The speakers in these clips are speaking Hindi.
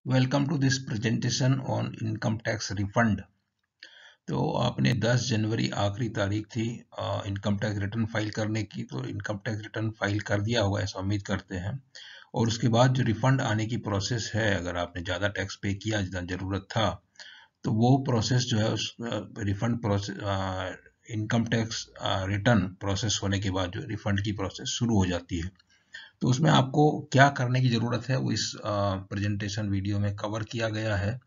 Welcome to this presentation on income tax refund. तो आपने 10 जनवरी आखिरी तारीख थी इनकम टैक्स रिटर्न फाइल करने की, तो इनकम टैक्स रिटर्न फाइल कर दिया होगा ऐसा उम्मीद करते हैं। और उसके बाद जो रिफंड आने की प्रोसेस है, अगर आपने ज़्यादा टैक्स पे किया जितना ज़रूरत था, तो वो प्रोसेस जो है उस refund process income tax return process होने के बाद जो रिफंड की प्रोसेस शुरू हो जाती है। तो उसमें आपको क्या करने की ज़रूरत है वो इस प्रेजेंटेशन वीडियो में कवर किया गया है।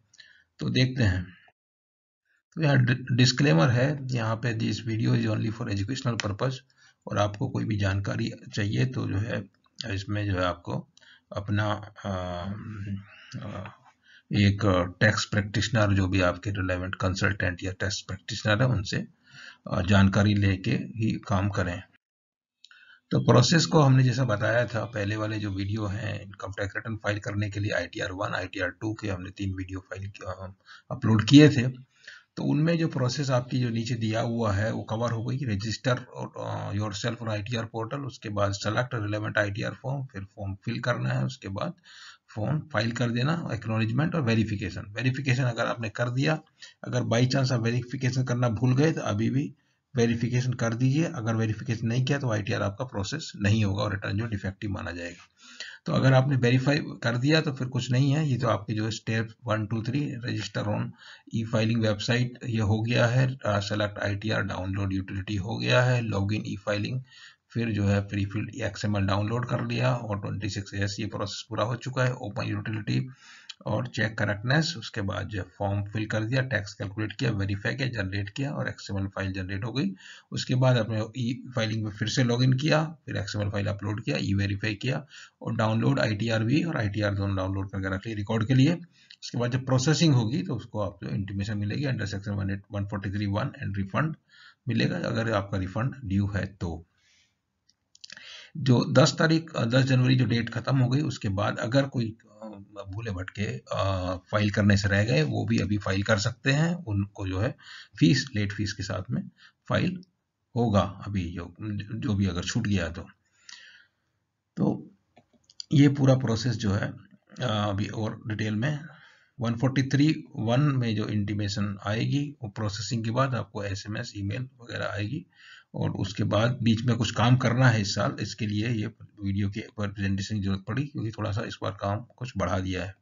तो देखते हैं। तो यहाँ डिस्क्लेमर है यहाँ पे, this video is only for educational purpose. और आपको कोई भी जानकारी चाहिए तो जो है इसमें जो है आपको अपना एक टैक्स प्रैक्टिशनर, जो भी आपके रिलेवेंट कंसल्टेंट या टैक्स प्रैक्टिशनर है, उनसे जानकारी लेके ही काम करें। तो प्रोसेस को हमने जैसा बताया था पहले वाले जो वीडियो हैं इनकम टैक्स रिटर्न फाइल करने के लिए, ITR 1 ITR 2 के हमने 3 वीडियो फाइल अपलोड किए थे। तो उनमें जो प्रोसेस आपकी जो नीचे दिया हुआ है वो कवर हो गई। Register yourself on ITR portal, उसके बाद सेलेक्ट रिलेवेंट ITR फॉर्म, फिर फॉर्म फिल करना है, उसके बाद फॉर्म फाइल कर देना, एक्नॉलेजमेंट और वेरिफिकेशन। वेरिफिकेशन अगर आपने कर दिया, अगर बाई चांस आप वेरिफिकेशन करना भूल गए तो अभी भी वेरिफिकेशन कर दीजिए। अगर वेरिफिकेशन नहीं किया तो ITR आपका प्रोसेस नहीं होगा और रिटर्न जो डिफेक्टिव माना जाएगा। तो अगर आपने वेरीफाई कर दिया तो फिर कुछ नहीं है, ये तो आपके जो step 1 2 3 register on E filing website ये हो गया है, सेलेक्ट ITR, डाउनलोड यूटिलिटी हो गया है, लॉगिन ई फाइलिंग, फिर जो है प्री फिल्ड XML डाउनलोड कर लिया और 26S ये प्रोसेस पूरा हो चुका है। ओपन यूटिलिटी और चेक करेक्टनेस, उसके बाद जो फॉर्म फिल कर दिया, टैक्स कैलकुलेट किया, वेरीफाई किया, जनरेट किया और XML फाइल जनरेट हो गई। उसके बाद आपने ई फाइलिंग में फिर से लॉगिन किया, फिर XML फाइल अपलोड किया, ई वेरीफाई किया और डाउनलोड ITR भी और ITR दोनों डाउनलोड करके रख लिए रिकॉर्ड के लिए। उसके बाद जब प्रोसेसिंग होगी तो उसको आपको इंटीमेशन मिलेगी अंडर सेक्शन 143(1) एंड रिफंड मिलेगा, अगर आपका रिफंड ड्यू है तो। जो 10 जनवरी जो डेट खत्म हो गई, उसके बाद अगर कोई भूले भटके फाइल करने से रह गए, वो भी अभी फाइल कर सकते हैं। उनको जो है फीस, लेट फीस के साथ में फाइल होगा अभी, जो भी अगर छूट गया तो ये पूरा प्रोसेस जो है अभी और डिटेल में 143(1) में जो इंटीमेशन आएगी वो प्रोसेसिंग के बाद आपको SMS ईमेल वगैरह आएगी। और उसके बाद बीच में कुछ काम करना है इस साल, इसके लिए ये वीडियो के प्रेजेंटेशन की जरूरत पड़ी, क्योंकि थोड़ा सा इस बार काम कुछ बढ़ा दिया है।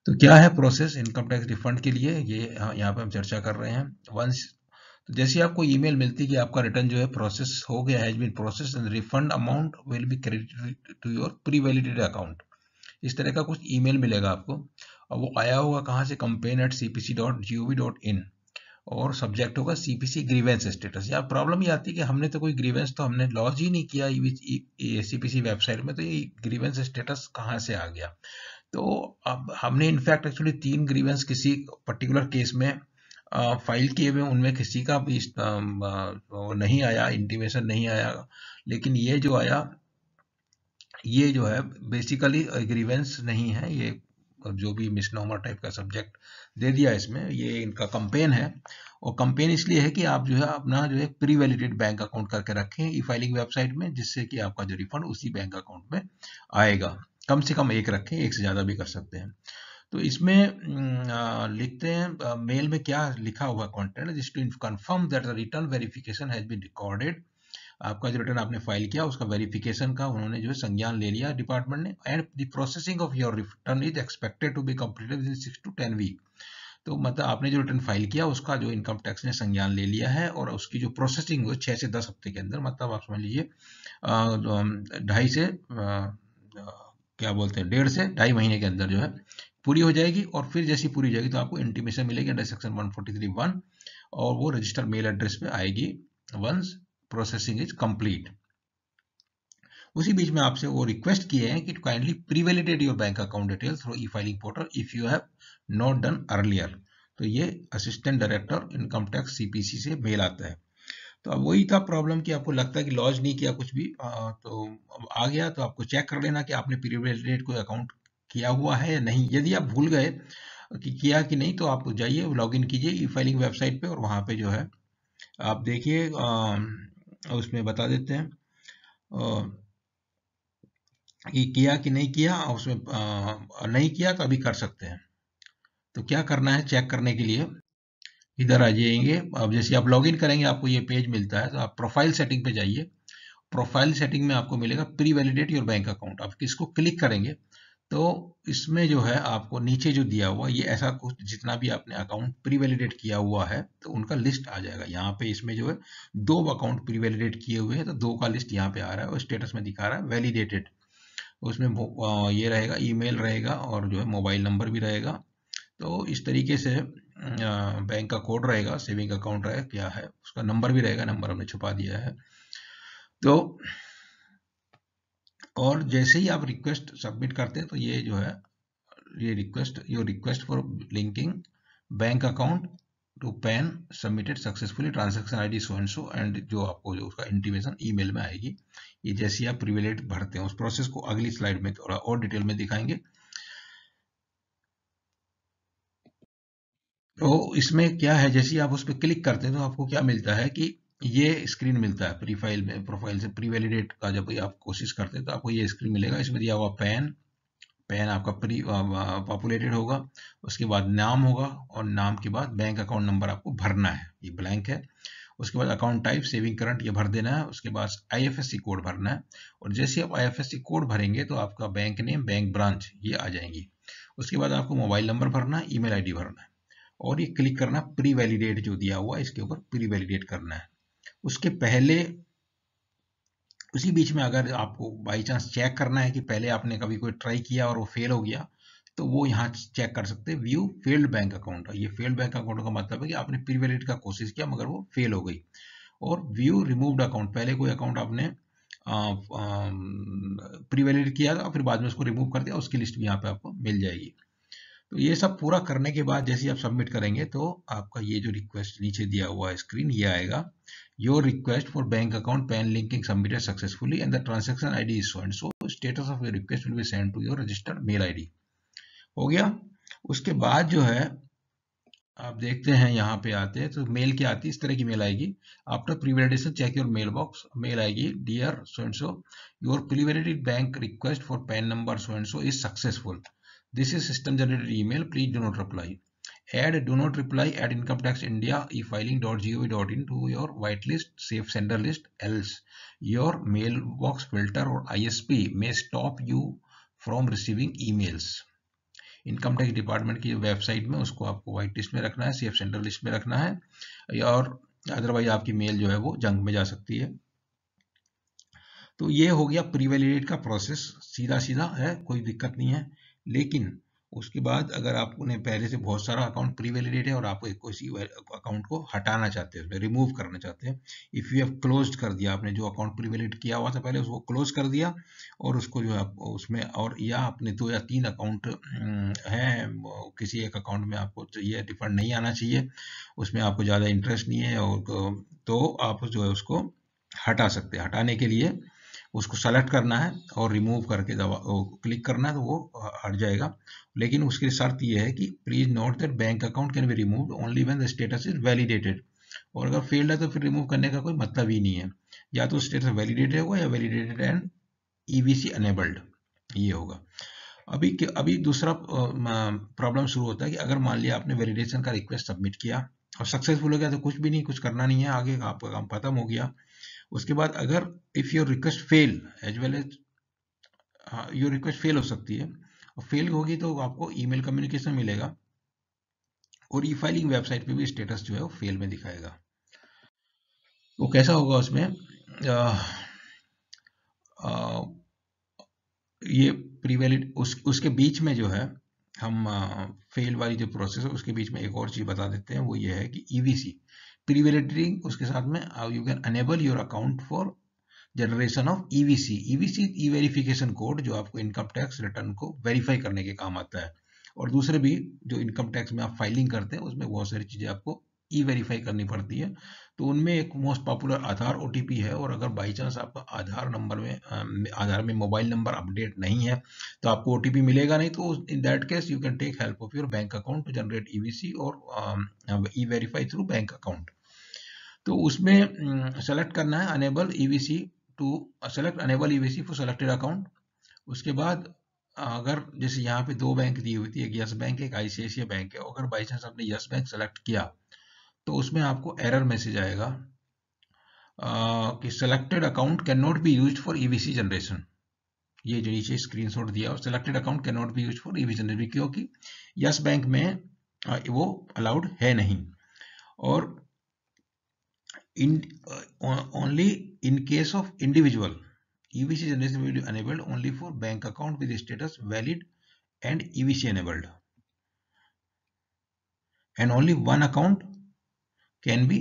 तो क्या है प्रोसेस इनकम टैक्स रिफंड के लिए, ये यहाँ पे हम चर्चा कर रहे हैं। वंस तो जैसे आपको ईमेल मिलती है कि आपका रिटर्न जो है प्रोसेस हो गया, has been process and refund amount will be credited to your pre validated account, इस तरह का कुछ ईमेल मिलेगा आपको। और वो आया होगा कहाँ से, campaign@cpc.gov.in, और सब्जेक्ट होगा CPC ग्रीवेंस स्टेटस। यार प्रॉब्लम ये आती है कि हमने तो कोई ग्रीवेंस तो हमने लॉन्च ही नहीं किया CPC वेबसाइट में, तो ये ग्रीवेंस स्टेटस कहाँ से आ गया। तो अब हमने इनफैक्ट एक्चुअली 3 ग्रीवेंस किसी पर्टिकुलर केस में फाइल किए हुए, उनमें किसी का भी वो नहीं आया, इंटीमेशन नहीं आया। लेकिन ये जो आया, ये जो है बेसिकली ग्रीवेंस नहीं है, ये जो भी मिसनोमर टाइप का सब्जेक्ट दे दिया इसमें, ये इनका कंपेन है। और कंपेन इसलिए है कि आप जो है अपना जो है प्री वैलिडेट बैंक अकाउंट करके रखें ई फाइलिंग वेबसाइट में, जिससे कि आपका जो रिफंड उसी बैंक अकाउंट में आएगा। कम से कम एक रखें, एक से ज़्यादा भी कर सकते हैं। तो इसमें लिखते हैं मेल में क्या लिखा हुआ कंटेंट, जिस to confirm that the return verification has been recorded. आपका जो रिटर्न आपने फाइल किया उसका वेरिफिकेशन का उन्होंने जो है संज्ञान ले लिया डिपार्टमेंट ने, and the processing of your return is expected to be completed within 6 to 10 week. तो मतलब आपने जो रिटर्न फाइल किया उसका जो इनकम टैक्स ने संज्ञान ले लिया है, और उसकी जो प्रोसेसिंग हुई 6 से 10 हफ्ते के अंदर, मतलब आप समझ लीजिए 1.5 से 2.5 महीने के अंदर जो है पूरी हो जाएगी। और फिर जैसी पूरी हो जाएगी तो आपको इंटीमेशन मिलेगी अंडर सेक्शन 143(1), और वो रजिस्टर मेल एड्रेस पे आएगी वंस प्रोसेसिंग इज कंप्लीट। उसी बीच में आपसे वो रिक्वेस्ट किए हैं कि kindly pre validate your bank account details through E filing portal if you have not done earlier. तो ये assistant director income tax CPC से मेल आता है। तो अब वही था प्रॉब्लम कि आपको लगता है कि लॉन्च नहीं किया कुछ भी, तो अब आ गया, तो आपको चेक कर लेना कि आपने प्री वैलिडेट कोई अकाउंट किया हुआ है या नहीं। यदि आप भूल गए कि किया कि नहीं, तो आप जाइए लॉग इन कीजिए ई फाइलिंग वेबसाइट पे, और वहाँ पे जो है आप देखिए उसमें बता देते हैं ये किया कि नहीं किया, उसमें नहीं किया तो अभी कर सकते हैं। तो क्या करना है चेक करने के लिए, इधर आ जाएंगे। अब जैसे आप लॉगिन करेंगे आपको ये पेज मिलता है, तो आप प्रोफाइल सेटिंग पे जाइए। प्रोफाइल सेटिंग में आपको मिलेगा pre validate your bank account. आप इसको क्लिक करेंगे तो इसमें जो है आपको नीचे जो दिया हुआ ये ऐसा कुछ, जितना भी आपने अकाउंट प्री वैलिडेट किया हुआ है तो उनका लिस्ट आ जाएगा यहाँ पे। इसमें जो है 2 अकाउंट प्री वैलिडेट किए हुए हैं तो 2 का लिस्ट यहाँ पे आ रहा है और स्टेटस में दिखा रहा है वैलिडेटेड। उसमें ये रहेगा, ईमेल रहेगा और जो है मोबाइल नंबर भी रहेगा। तो इस तरीके से बैंक का कोड रहेगा, सेविंग अकाउंट रहेगा, क्या है उसका नंबर भी रहेगा, नंबर हमने छुपा दिया है। तो और जैसे ही आप रिक्वेस्ट सबमिट करते हैं तो ये जो है ये request for linking bank account to PAN submitted successfully, transaction ID so and so, and जो आपको जो उसका इंटीमेशन ईमेल में आएगी। ये जैसे ही आप प्रिविलेज भरते हैं उस प्रोसेस को अगली स्लाइड में थोड़ा और डिटेल में दिखाएंगे। तो इसमें क्या है, जैसे ही आप उस पर क्लिक करते हैं तो आपको क्या मिलता है कि ये स्क्रीन मिलता है प्रोफाइल से प्री वैलिडेट का। जब आप कोशिश करते हैं तो आपको ये स्क्रीन मिलेगा। इसमें दिया हुआ पैन आपका प्री पॉपुलेटेड होगा, उसके बाद नाम होगा और नाम के बाद बैंक अकाउंट नंबर आपको भरना है, ये ब्लैंक है। उसके बाद अकाउंट टाइप सेविंग करंट ये भर देना है। उसके बाद आईएफएससी कोड भरना है और जैसे आप आईएफएससी कोड भरेंगे तो आपका बैंक नेम, बैंक ब्रांच ये आ जाएंगी। उसके बाद आपको मोबाइल नंबर भरना है, ईमेल आईडी भरना है और ये क्लिक करना प्री वैलिडेट जो दिया हुआ है इसके ऊपर प्री वैलिडेट करना है। उसके पहले उसी बीच में अगर आपको बाई चांस चेक करना है कि पहले आपने कभी कोई ट्राई किया और वो फेल हो गया तो वो यहाँ चेक कर सकते हैं, व्यू फेल्ड बैंक अकाउंट। ये फेल्ड बैंक अकाउंट का मतलब है कि आपने प्री वैलिडेट का कोशिश किया मगर वो फेल हो गई। और व्यू रिमूव्ड अकाउंट, पहले कोई अकाउंट आपने प्री वैलिडेट किया था फिर बाद में उसको रिमूव कर दिया, उसकी लिस्ट भी यहाँ पे आपको मिल जाएगी। तो ये सब पूरा करने के बाद जैसे आप सबमिट करेंगे तो आपका ये जो रिक्वेस्ट नीचे दिया हुआ है स्क्रीन ये आएगा, your request for bank account PAN linking submitted successfully and the transaction ID is so and so, status of your request will be send to your registered mail ID. हो गया। उसके बाद जो है आप देखते हैं यहाँ पे आते हैं तो मेल क्या आती है, इस तरह की मेल आएगी। After pre validation check your mail box, mail आएगी, dear so and so, your pre validated bank request for PAN number so and so is successful, this is system generated email, please do not reply. Add do not reply at income tax india efiling.gov.in to your whitelist safe sender list, else your mailbox filter or ISP may stop you from receiving emails. Income tax department की वेबसाइट में उसको आपको व्हाइट लिस्ट में रखना है, सेफ सेंटर लिस्ट में रखना है, और अदरवाइज आपकी मेल जो है वो जंक में जा सकती है। तो ये हो गया प्री वैलिडेट का प्रोसेस, सीधा सीधा है, कोई दिक्कत नहीं है। लेकिन उसके बाद अगर आपने पहले से बहुत सारा अकाउंट प्री वैलिडेट है और आप किसी अकाउंट को हटाना चाहते हैं, रिमूव करना चाहते हैं, इफ यू हैव क्लोज्ड कर दिया, आपने जो अकाउंट प्री वैलिडेट किया हुआ था पहले उसको क्लोज कर दिया और उसको जो है उसमें, और या आपने 2 या 3 अकाउंट हैं, किसी एक अकाउंट में आपको चाहिए रिफंड नहीं आना चाहिए, उसमें आपको ज़्यादा इंटरेस्ट नहीं है, और तो आप जो है उसको हटा सकते हैं। हटाने के लिए उसको सेलेक्ट करना है और रिमूव करके दबा क्लिक करना है तो वो हट जाएगा। लेकिन उसकी शर्त ये है कि please note that bank account can be removed only when the status is validated, और अगर फेल्ड है तो फिर रिमूव करने का कोई मतलब ही नहीं है, या तो स्टेटस वैलिडेटेड होगा या वैलिडेटेड एंड ईवीसी अनेबल्ड ये होगा। अभी दूसरा प्रॉब्लम शुरू होता है कि अगर मान लिया आपने वैलिडेशन का रिक्वेस्ट सबमिट किया और सक्सेसफुल हो गया तो कुछ भी नहीं, कुछ करना नहीं है, आगे आपका काम खत्म हो गया। उसके बाद अगर if your request fail as well as, your request fail हो सकती है, और फेल होगी तो आपको ईमेल कम्युनिकेशन मिलेगा और ई फाइलिंग वेबसाइट पे भी स्टेटस जो है वो फेल में दिखाएगा। तो कैसा होगा उसमें, ये प्री वैलिड उसके बीच में जो है हम फेल वाली जो प्रोसेस है उसके बीच में एक और चीज बता देते हैं, वो ये है कि ईवीसी प्री वैलिडेटिंग, उसके साथ में you can enable your account for generation of EVC. EVC E verification code जो आपको इनकम टैक्स रिटर्न को वेरीफाई करने के काम आता है, और दूसरे भी जो इनकम टैक्स में आप फाइलिंग करते हैं उसमें बहुत सारी चीजें आपको ई वेरीफाई करनी पड़ती है। तो उनमें एक मोस्ट पॉपुलर आधार ओटीपी है, और अगर बाई चांस आपका आधार नंबर में आधार में मोबाइल नंबर अपडेट नहीं है तो आपको ओटीपी मिलेगा नहीं। तो in that case you can take help of your bank account to generate EVC और E verify through bank account. तो उसमें सेलेक्ट करना है enable EVC to select enable EVC for selected account, उसके बाद अगर जैसे यहाँ पे दो बैंक दी हुई थी, एक यस बैंक एक आईसीआईसीआई बैंक है, अगर बाई चांस आपने यस बैंक सेलेक्ट किया तो उसमें आपको एरर मैसेज आएगा कि selected account can not be used for EVC generation. ये जो नीचे स्क्रीनशॉट दिया और selected account can not be used for EVC generation, क्योंकि यस बैंक में वो अलाउड है नहीं। और in only in case of individual EVC generation will be enabled only for bank account with status valid and EVC enabled, and only one account can be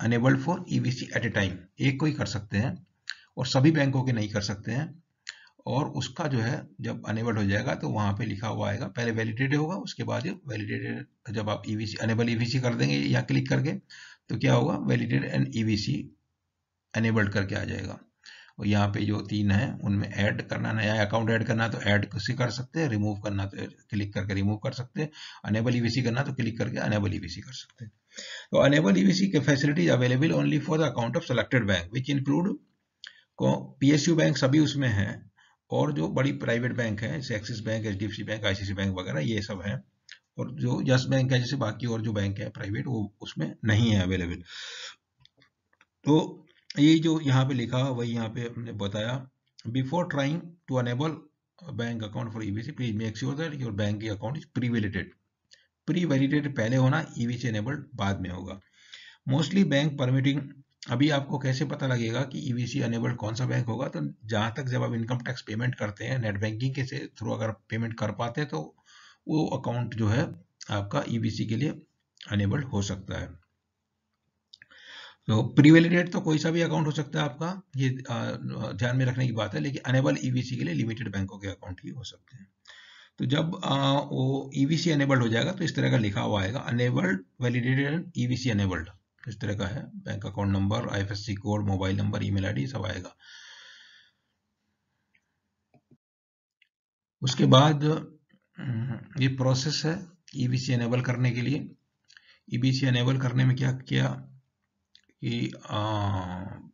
enabled for EVC at a time। एक को ही कर सकते हैं और सभी बैंकों के नहीं कर सकते हैं। और उसका जो है जब अनेबल हो जाएगा तो वहां पे लिखा हुआ आएगा, पहले वैलिडेटेड होगा, उसके बाद वैलिडेटेड जब आप EVC अनेबल EVC कर देंगे या क्लिक करके तो क्या होगा, वैलिडेटेड एंड EVC अनेबल्ड करके आ जाएगा। और यहाँ पे जो तीन है उनमें ऐड करना, नया अकाउंट ऐड करना तो ऐड से कर सकते हैं, रिमूव करना तो क्लिक करके रिमूव कर सकते हैं, अनेबल ईवीसी करना तो क्लिक करके अनेबल ईवीसी कर सकते हैं। तो अनेबल ईवीसी के facilities available only for the account of selected bank which include PSU bank सभी उसमें है, और जो बड़ी प्राइवेट बैंक है जैसे axis bank, HDFC bank, ICICI bank वगैरह ये सब है। और जो यस बैंक है जैसे बाकी और जो बैंक है प्राइवेट वो उसमें नहीं है अवेलेबल। तो ये जो यहाँ पे लिखा वही यहाँ पे हमने बताया, before trying to enable bank account for EVC please make sure that your bank account is pre validated. Pre validated पहले होना, EVC एनेबल्ड बाद में होगा। मोस्टली बैंक परमिटिंग, अभी आपको कैसे पता लगेगा कि EVC एनेबल्ड कौन सा बैंक होगा, तो जहां तक जब आप इनकम टैक्स पेमेंट करते हैं नेट बैंकिंग के थ्रू अगर पेमेंट कर पाते हैं तो वो अकाउंट जो है आपका EVC के लिए अनेबल्ड हो सकता है। तो प्री वैलिडेट तो कोई सा भी अकाउंट हो सकता है आपका, ये ध्यान में रखने की बात है, लेकिन अनेबल EVC के लिए लिमिटेड बैंकों के अकाउंट ही हो सकते हैं। तो जब वो EVC अनेबल्ड हो जाएगा तो इस तरह का लिखा हुआ आएगा, अनेबल्ड वैलिडेटेड EVC अनेबल्ड, इस तरह का है, bank account number, IFSC code, mobile number, email ID सब आएगा। उसके बाद ये प्रोसेस है EVC अनेबल करने के लिए। EVC अनेबल करने में क्या किया कि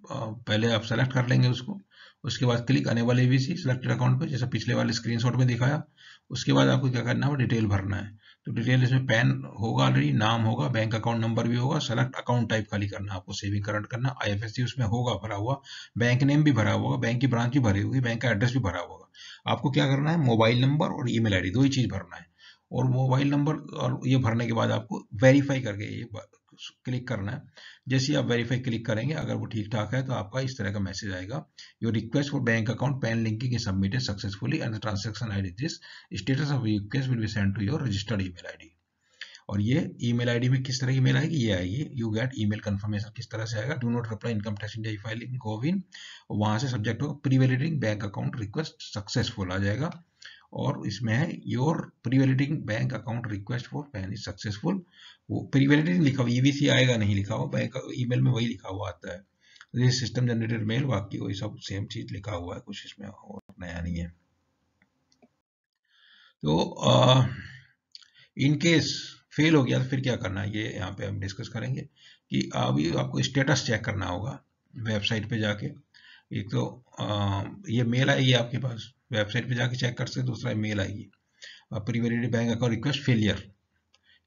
पहले आप सेलेक्ट कर लेंगे उसको, उसके बाद click enable EVC selected account पे, जैसा पिछले वाले स्क्रीनशॉट में दिखाया। उसके बाद आपको क्या करना है, डिटेल भरना है। तो डिटेल इसमें पैन होगा ऑलरेडी, नाम होगा, बैंक अकाउंट नंबर भी होगा, सेलेक्ट अकाउंट टाइप खाली करना है आपको, सेविंग करंट करना, IFSC उसमें होगा भरा हुआ, बैंक नेम भी भरा हुआ, बैंक की ब्रांच भी भरी होगी, बैंक का एड्रेस भी भरा होगा। आपको क्या करना है, मोबाइल नंबर और ईमेल आईडी दो ही चीज भरना है। और मोबाइल नंबर और ये भरने के बाद आपको वेरीफाई करके ये क्लिक करना है। जैसे ही आप वेरीफाई क्लिक करेंगे अगर वो ठीक ठाक है तो आपका इस तरह का मैसेज आएगा, your request for bank account PAN linking is submitted successfully and the transaction ID this status of request will be send to your registered email ID. और ये ईमेल आईडी में किस तरह की ईमेल आएगी, ये आएगी यू गेट ईमेल कंफर्मेशन, किस तरह से आएगा, do not reply income tax India filing कोविन, वहां से सब्जेक्ट होगा pre validating bank account request successful आ जाएगा। और इसमें है your pre validating bank account request for PAN is successful, वो प्री वैलिडेटिंग लिखा हुआ, EVC आएगा नहीं लिखा हुआ, बैंक ईमेल में वही लिखा हुआ आता है, ये सिस्टम जनरेटेड मेल, बाकी वही सब सेम चीज लिखा हुआ है, कुछ इसमें और नया नहीं है। तो इन केस फेल हो गया तो फिर क्या करना है, ये यहाँ पे हम डिस्कस करेंगे कि अभी आपको स्टेटस चेक करना होगा वेबसाइट पे जाके। एक तो ये मेल आएगी आपके पास, वेबसाइट पे जाके चेक कर सकते, दूसरा मेल आएगी pre validated bank account request failure,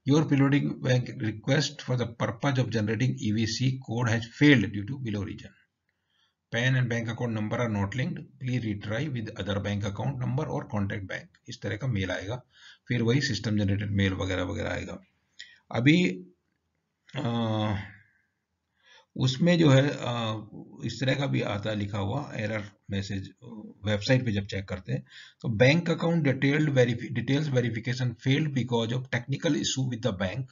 your periodic bank request for the purpose of generating EVC code has failed due to below reason, PAN and bank account number are not linked, please retry with other bank account number or contact bank, इस तरह का मेल आएगा। फिर वही सिस्टम जनरेटेड मेल वगैरह वगैरह आएगा। अभी उसमें जो है इस तरह का भी आता है लिखा हुआ एरर मैसेज, वेबसाइट पे जब चेक करते हैं तो bank account details verification failed because of technical issue with the bank,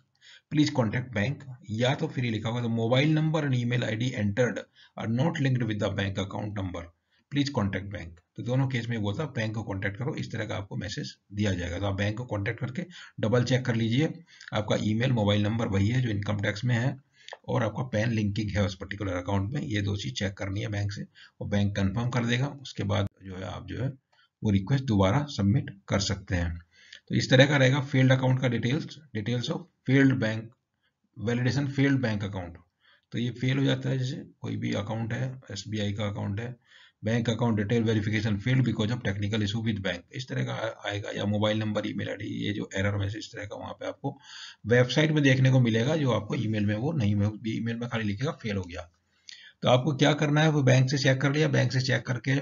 please contact bank, या तो फिर लिखा हुआ mobile number and email ID entered are not linked with the bank account number, please contact bank. तो दोनों केस में बोलता है बैंक को कॉन्टेक्ट करो, इस तरह का आपको मैसेज दिया जाएगा। तो आप बैंक को कॉन्टेक्ट करके डबल चेक कर लीजिए आपका ईमेल मोबाइल नंबर वही है जो इनकम टैक्स में है और आपका पैन लिंकिंग है उस पर्टिकुलर अकाउंट में, ये दो चीज चेक करनी है बैंक से, और बैंक कंफर्म कर देगा। उसके बाद जो है आप जो है वो रिक्वेस्ट दोबारा सबमिट कर सकते हैं। तो इस तरह का रहेगा फेल्ड अकाउंट का details of failed bank validation failed bank account. तो ये फेल हो जाता है, जैसे कोई भी अकाउंट है, SBI का अकाउंट है, bank account detail verification failed because of technical issue with bank, इस तरह का आएगा, या मोबाइल नंबर, ईमेल आईडी, ये जो एरर मैसेज इस तरह का वहां पे आपको वेबसाइट में देखने को मिलेगा, जो आपको ईमेल में वो नहीं, ईमेल में खाली लिखेगा फेल हो गया। तो आपको क्या करना है, वो बैंक से चेक कर लिया, बैंक से चेक करके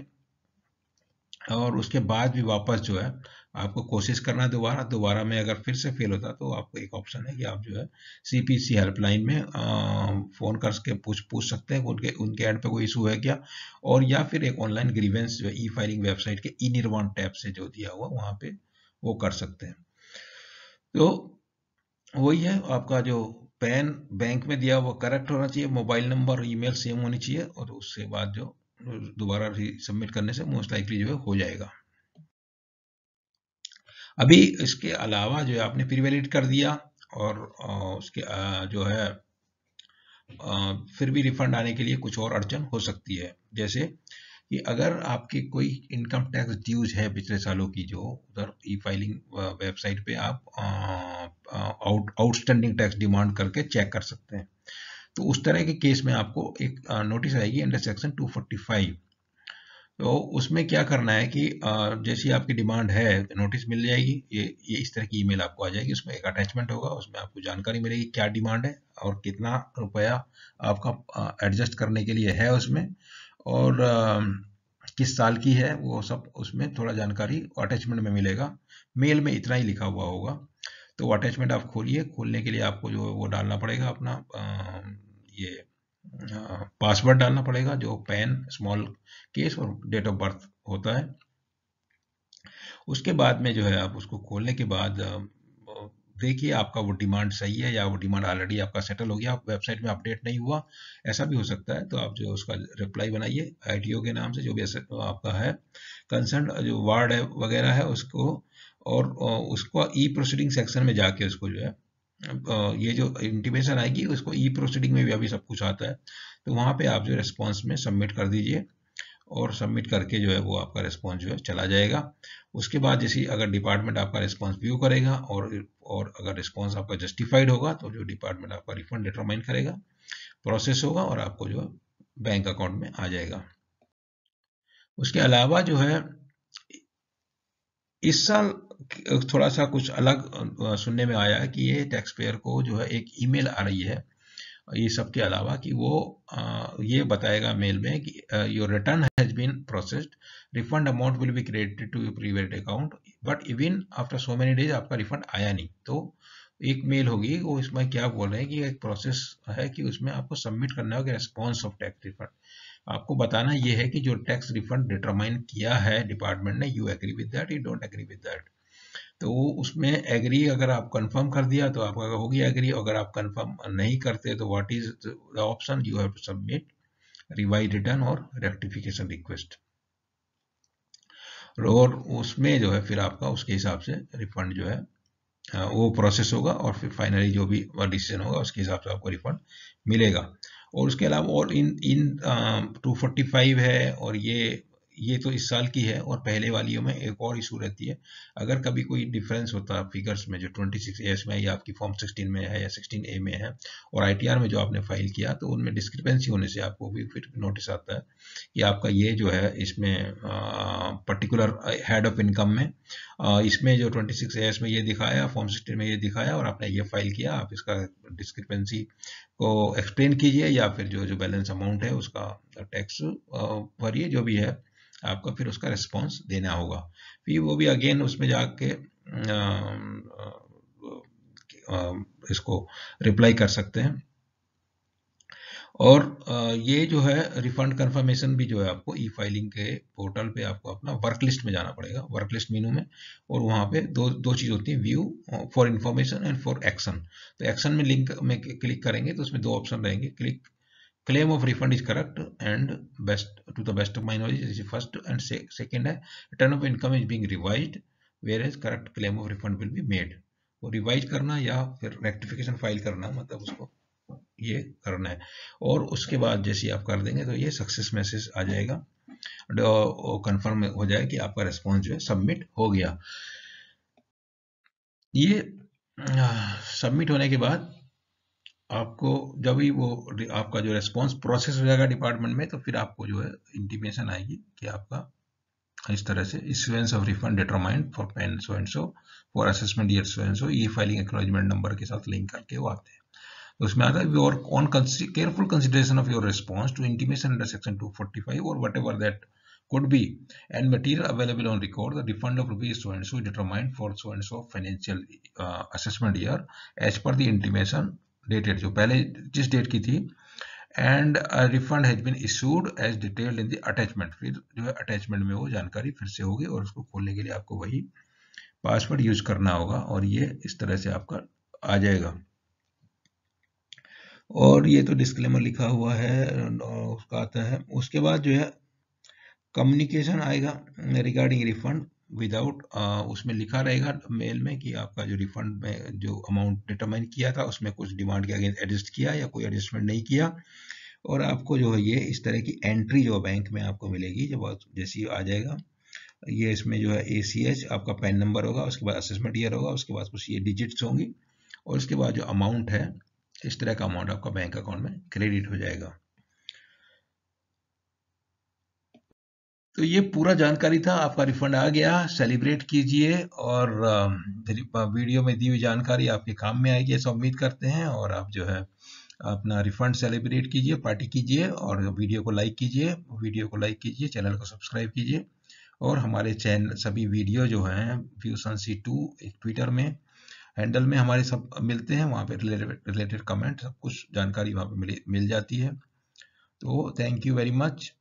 और उसके बाद भी वापस जो है आपको कोशिश करना है दोबारा में अगर फिर से फेल होता तो आपको एक ऑप्शन है कि आप जो है सीपीसी हेल्पलाइन में फोन करके पूछ सकते हैं उनके उनके एंड पे कोई इशू है क्या, और या फिर एक ऑनलाइन ग्रीवेंस जो है ई फाइलिंग वेबसाइट के ई निर्वाण टैब से जो दिया हुआ वहां पे वो कर सकते हैं। तो वही है आपका जो पैन बैंक में दिया वो करेक्ट होना चाहिए, मोबाइल नंबर ईमेल सेम होनी चाहिए, और उसके बाद जो दोबारा सबमिट करने से मोस्ट लाइकली जो है हो जाएगा। अभी इसके अलावा जो है आपने प्री वैलिड कर दिया और उसके जो है फिर भी रिफंड आने के लिए कुछ और अड़चन हो सकती है, जैसे कि अगर आपकी कोई इनकम टैक्स ड्यूज है पिछले सालों की, जो उधर ई फाइलिंग वेबसाइट पे आप आउटस्टैंडिंग टैक्स डिमांड करके चेक कर सकते हैं। तो उस तरह के केस में आपको एक नोटिस आएगी अंडर सेक्शन 245। तो उसमें क्या करना है कि जैसी आपकी डिमांड है नोटिस मिल जाएगी, ये इस तरह की ईमेल आपको आ जाएगी, उसमें एक अटैचमेंट होगा, उसमें आपको जानकारी मिलेगी क्या डिमांड है और कितना रुपया आपका एडजस्ट करने के लिए है उसमें, और किस साल की है, वो सब उसमें थोड़ा जानकारी अटैचमेंट में मिलेगा। मेल में इतना ही लिखा हुआ होगा। तो वो अटैचमेंट आप खोलिए, खोलने के लिए आपको जो है वो डालना पड़ेगा अपना ये पासवर्ड डालना पड़ेगा, जो पैन स्मॉल केस और डेट ऑफ बर्थ होता है। उसके बाद में जो है आप उसको खोलने के बाद देखिए आपका वो डिमांड सही है या वो डिमांड ऑलरेडी आपका सेटल हो गया, वेबसाइट में अपडेट नहीं हुआ, ऐसा भी हो सकता है। तो आप जो उसका रिप्लाई बनाइए आईटीओ के नाम से, जो भी आपका है कंसर्न जो वार्ड है वगैरह है उसको, और उसको ई प्रोसीडिंग सेक्शन में जाके उसको जो है ये जो इंटीमेशन आएगी उसको ई प्रोसीडिंग में भी अभी सब कुछ आता है, तो वहां पे आप जो रेस्पॉन्स में सबमिट कर दीजिए, और सबमिट करके जो है वो आपका रिस्पॉन्स जो है चला जाएगा। उसके बाद जैसे अगर डिपार्टमेंट आपका रिस्पॉन्स व्यू करेगा और अगर रिस्पॉन्स आपका जस्टिफाइड होगा तो जो डिपार्टमेंट आपका रिफंड डिटरमाइन करेगा, प्रोसेस होगा और आपको जो है बैंक अकाउंट में आ जाएगा। उसके अलावा जो है इस साल थोड़ा सा कुछ अलग सुनने में आया है कि ये टैक्स पेयर को जो है एक ईमेल आ रही है ये सब के अलावा, कि वो ये बताएगा मेल में कि your return has been processed, refund amount will be credited to your private account, but even after so many days आपका रिफंड आया नहीं। तो एक मेल होगी, वो इसमें क्या बोल रहे हैं कि एक प्रोसेस है कि उसमें आपको सबमिट करना होगा रिस्पॉन्स ऑफ टैक्स रिफंड। आपको बताना ये है कि जो टैक्स रिफंड डिटरमाइन किया है डिपार्टमेंट ने, you agree with that, you don't agree with that. तो उसमें एग्री अगर आप कंफर्म कर दिया तो आपका हो गया एग्री, अगर आप कंफर्म नहीं करते तो what is the option, you have to submit revise return और रेक्टिफिकेशन रिक्वेस्ट, और उसमें जो है फिर आपका उसके हिसाब से रिफंड जो है वो प्रोसेस होगा, और फिर फाइनली जो भी डिसीजन होगा उसके हिसाब से आपको रिफंड मिलेगा। और उसके अलावा और इन इन 245 है, और ये तो इस साल की है, और पहले वालियों में एक और इशू रहती है, अगर कभी कोई डिफरेंस होता है फिगर्स में जो 26A में या आपकी फॉर्म 16 में है या 16A में है और ITR में जो आपने फाइल किया, तो उनमें डिस्क्रिपेंसी होने से आपको भी फिर नोटिस आता है कि आपका ये जो है इसमें पर्टिकुलर हेड ऑफ इनकम में इसमें जो 26A में ये दिखाया, फॉर्म 16 में ये दिखाया, और आपने ये फाइल किया, आप इसका डिस्क्रिपेंसी को एक्सप्लेन कीजिए, या फिर जो बैलेंस अमाउंट है उसका टैक्स भरिए, जो भी है आपको फिर उसका रिस्पॉन्स देना होगा। फिर वो भी अगेन उसमें जाके इसको रिप्लाई कर सकते हैं। और ये जो है रिफंड कंफर्मेशन भी जो है आपको ई फाइलिंग के पोर्टल पे आपको अपना वर्क लिस्ट में जाना पड़ेगा, वर्क लिस्ट मेनू में, और वहाँ पे दो चीज़ होती है, view for information and for action. तो एक्शन में लिंक में क्लिक करेंगे तो उसमें दो ऑप्शन रहेंगे, click claim of refund is correct and best to the best of my knowledge is first, and second है return of income is being revised whereas correct claim of refund will be made। वो रिवाइज करना या फिर रेक्टिफिकेशन फाइल करना, मतलब उसको ये करना है, और उसके बाद जैसे आप कर देंगे तो ये सक्सेस मैसेज आ जाएगा, कंफर्म हो जाए कि आपका रिस्पॉन्स जो है सबमिट हो गया। ये सबमिट होने के बाद आपको जब ही वो आपका जो रेस्पॉन्स प्रोसेस हो जाएगा डिपार्टमेंट में, तो फिर आपको जो है इंटीमेशन आएगी कि आपका इस तरह से issuance of refund determined for PAN so and so for assessment year so and so, ये फाइलिंग एक्नॉलेजमेंट नंबर के साथ लिंक करके वो आते हैं। तो उसमें आता है your on careful consideration of your response to intimation under section 245 और whatever that could be and material available on record, the refund of rupees so and so is determined for so and so financial assessment year as per the intimation dated, जो पहले जिस डेट की थी, and refund has been issued as detailed in the attachment. फिर जो है अटैचमेंट में वो जानकारी फिर से होगी और उसको खोलने के लिए आपको वही पासवर्ड यूज करना होगा और ये इस तरह से आपका आ जाएगा। और ये तो डिस्क्लेमर लिखा हुआ है उसका आता है। उसके बाद जो है कम्युनिकेशन आएगा रिगार्डिंग रिफंड विदाउट, उसमें लिखा रहेगा मेल में कि आपका जो रिफंड में जो अमाउंट डिटरमाइन किया था उसमें कुछ डिमांड के अगेंस्ट एडजस्ट किया या कोई एडजस्टमेंट नहीं किया। और आपको जो है ये इस तरह की एंट्री जो बैंक में आपको मिलेगी जब जैसी आ जाएगा, ये इसमें जो है ACH आपका पैन नंबर होगा, उसके बाद असेसमेंट ईयर होगा, उसके बाद कुछ ये डिजिट्स होंगी और उसके बाद जो अमाउंट है इस तरह का अमाउंट आपका बैंक अकाउंट में क्रेडिट हो जाएगा। तो ये पूरा जानकारी था, आपका रिफंड आ गया, सेलिब्रेट कीजिए और वीडियो में दी हुई जानकारी आपके काम में आएगी ऐसा उम्मीद करते हैं। और आप जो है अपना रिफंड सेलिब्रेट कीजिए, पार्टी कीजिए और वीडियो को लाइक कीजिए, चैनल को सब्सक्राइब कीजिए और हमारे चैनल सभी वीडियो जो हैं ViewSunC2 एक ट्विटर में हैंडल में हमारे सब मिलते हैं, वहाँ पे रिलेटेड कमेंट सब कुछ जानकारी वहाँ पे मिल जाती है। तो थैंक यू वेरी मच।